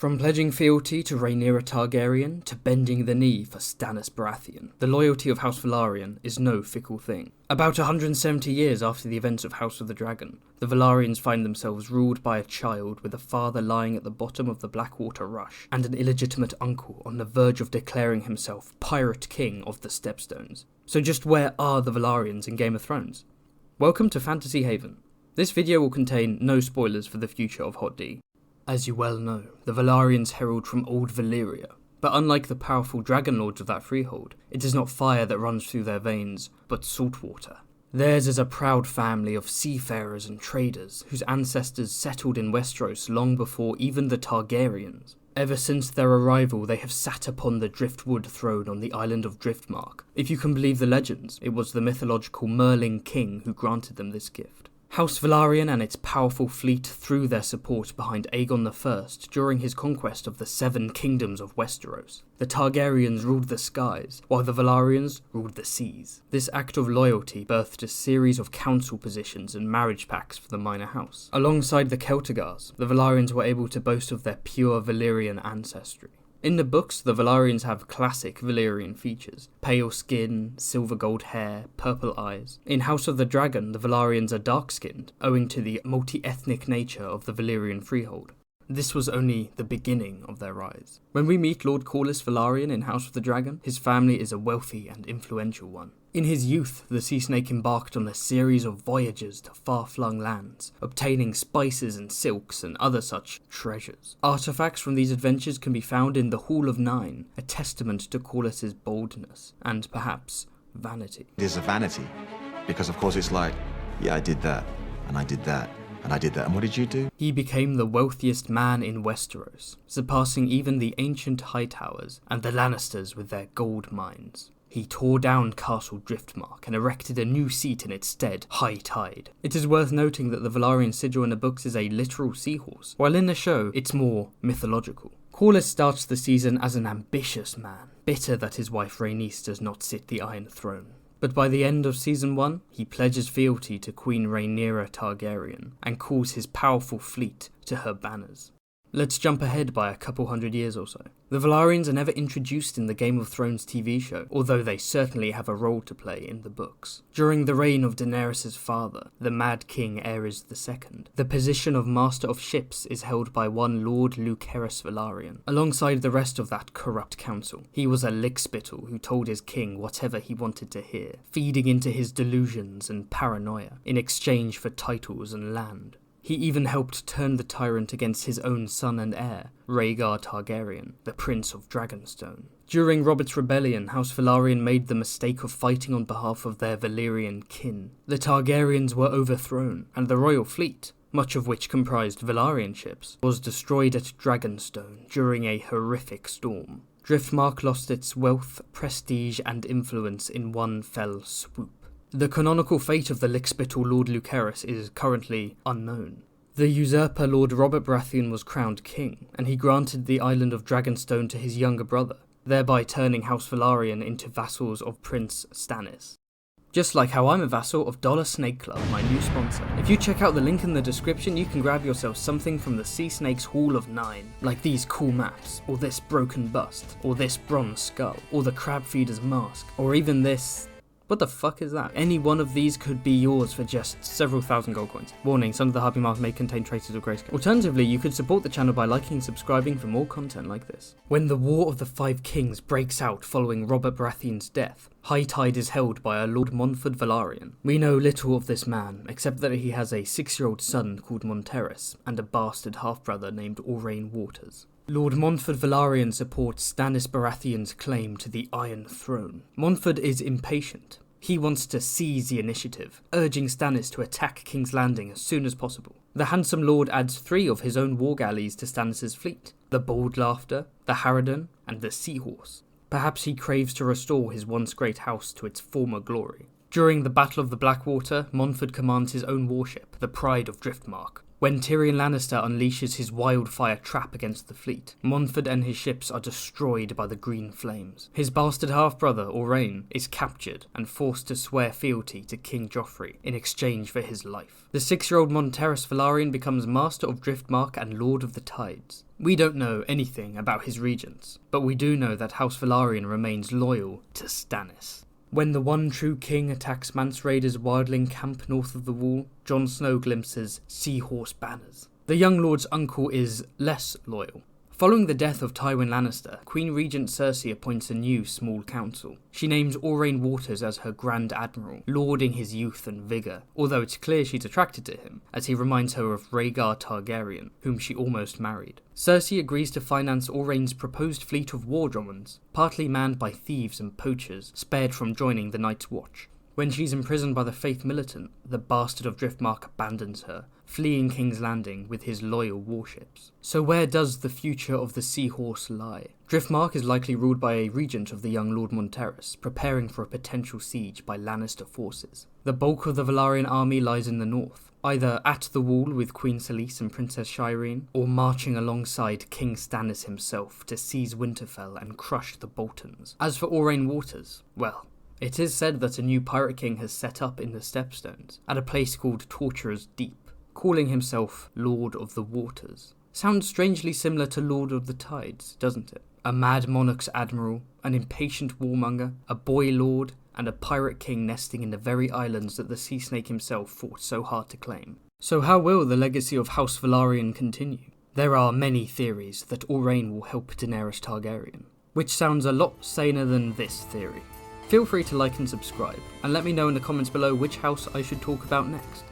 From pledging fealty to Rhaenyra Targaryen to bending the knee for Stannis Baratheon, the loyalty of House Velaryon is no fickle thing. About 170 years after the events of House of the Dragon, the Velaryons find themselves ruled by a child with a father lying at the bottom of the Blackwater Rush and an illegitimate uncle on the verge of declaring himself Pirate King of the Stepstones. So just where are the Velaryons in Game of Thrones? Welcome to Fantasy Haven. This video will contain no spoilers for the future of Hot D. As you well know, the Velaryons herald from old Valyria, but unlike the powerful dragon lords of that freehold, it is not fire that runs through their veins, but salt water. Theirs is a proud family of seafarers and traders whose ancestors settled in Westeros long before even the Targaryens. Ever since their arrival, they have sat upon the driftwood throne on the island of Driftmark. If you can believe the legends, it was the mythological Merlin king who granted them this gift. House Velaryon and its powerful fleet threw their support behind Aegon I during his conquest of the 7 kingdoms of Westeros. The Targaryens ruled the skies, while the Velaryons ruled the seas. This act of loyalty birthed a series of council positions and marriage pacts for the minor house. Alongside the Celtigars, the Velaryons were able to boast of their pure Valyrian ancestry. In the books, the Velaryons have classic Valyrian features: pale skin, silver gold hair, purple eyes. In House of the Dragon, the Velaryons are dark-skinned, owing to the multi-ethnic nature of the Valyrian freehold. This was only the beginning of their rise. When we meet Lord Corlys Velaryon in House of the Dragon, his family is a wealthy and influential one. In his youth, the Sea Snake embarked on a series of voyages to far-flung lands, obtaining spices and silks and other such treasures. Artifacts from these adventures can be found in the Hall of Nine, a testament to Corlys's boldness and perhaps vanity. It is a vanity, because of course it's like, yeah, I did that, and I did that, and I did that, and what did you do? He became the wealthiest man in Westeros, surpassing even the ancient Hightowers and the Lannisters with their gold mines. He tore down Castle Driftmark and erected a new seat in its stead, High Tide. It is worth noting that the Velaryon sigil in the books is a literal seahorse, while in the show it's more mythological. Corlys starts the season as an ambitious man, bitter that his wife Rhaenys does not sit the Iron Throne. But by the end of Season 1, he pledges fealty to Queen Rhaenyra Targaryen and calls his powerful fleet to her banners. Let's jump ahead by a couple hundred years or so. The Velaryons are never introduced in the Game of Thrones TV show, although they certainly have a role to play in the books. During the reign of Daenerys' father, the Mad King Aerys II, the position of Master of Ships is held by one Lord Lucerys Velaryon, alongside the rest of that corrupt council. He was a lickspittle who told his king whatever he wanted to hear, feeding into his delusions and paranoia in exchange for titles and land. He even helped turn the tyrant against his own son and heir, Rhaegar Targaryen, the Prince of Dragonstone. During Robert's rebellion, House Velaryon made the mistake of fighting on behalf of their Valyrian kin. The Targaryens were overthrown, and the royal fleet, much of which comprised Velaryon ships, was destroyed at Dragonstone during a horrific storm. Driftmark lost its wealth, prestige, and influence in one fell swoop. The canonical fate of the lickspittle Lord Lucerys is currently unknown. The usurper Lord Robert Baratheon was crowned king, and he granted the island of Dragonstone to his younger brother, thereby turning House Velaryon into vassals of Prince Stannis. Just like how I'm a vassal of Dollar Snake Club, my new sponsor. If you check out the link in the description, you can grab yourself something from the Sea Snake's Hall of Nine, like these cool maps, or this broken bust, or this bronze skull, or the crab feeder's mask, or even this... What the fuck is that? Any one of these could be yours for just several thousand gold coins. Warning, some of the Harpy marks may contain traces of grayscale. Alternatively, you could support the channel by liking and subscribing for more content like this. When the War of the Five Kings breaks out following Robert Baratheon's death, High Tide is held by a Lord Montford Velaryon. We know little of this man, except that he has a 6-year-old son called Monterys, and a bastard half-brother named Aurane Waters. Lord Montford Velaryon supports Stannis Baratheon's claim to the Iron Throne. Montford is impatient. He wants to seize the initiative, urging Stannis to attack King's Landing as soon as possible. The handsome lord adds 3 of his own war galleys to Stannis' fleet: the Bold Laughter, the Harridan, and the Seahorse. Perhaps he craves to restore his once great house to its former glory. During the Battle of the Blackwater, Montford commands his own warship, the Pride of Driftmark. When Tyrion Lannister unleashes his wildfire trap against the fleet, Montfort and his ships are destroyed by the green flames. His bastard half-brother, Aurane, is captured and forced to swear fealty to King Joffrey in exchange for his life. The 6-year-old Monterys Velaryon becomes Master of Driftmark and Lord of the Tides. We don't know anything about his regents, but we do know that House Velaryon remains loyal to Stannis. When the one true king attacks Mance Rayder's wildling camp north of the Wall, Jon Snow glimpses Seahorse banners. The young lord's uncle is less loyal. Following the death of Tywin Lannister, Queen Regent Cersei appoints a new small council. She names Aurane Waters as her Grand Admiral, lauding his youth and vigour, although it's clear she's attracted to him, as he reminds her of Rhaegar Targaryen, whom she almost married. Cersei agrees to finance Aurane's proposed fleet of war dromons, partly manned by thieves and poachers, spared from joining the Night's Watch. When she's imprisoned by the Faith Militant, the bastard of Driftmark abandons her, fleeing King's Landing with his loyal warships. So where does the future of the Seahorse lie? Driftmark is likely ruled by a regent of the young Lord Monterys, preparing for a potential siege by Lannister forces. The bulk of the Velaryon army lies in the north, either at the Wall with Queen Selyse and Princess Shireen, or marching alongside King Stannis himself to seize Winterfell and crush the Boltons. As for Aurane Waters, well, it is said that a new pirate king has set up in the Stepstones, at a place called Torturer's Deep, calling himself Lord of the Waters. Sounds strangely similar to Lord of the Tides, doesn't it? A mad monarch's admiral, an impatient warmonger, a boy lord, and a pirate king nesting in the very islands that the Sea Snake himself fought so hard to claim. So how will the legacy of House Velaryon continue? There are many theories that Aurane will help Daenerys Targaryen, which sounds a lot saner than this theory. Feel free to like and subscribe, and let me know in the comments below which house I should talk about next.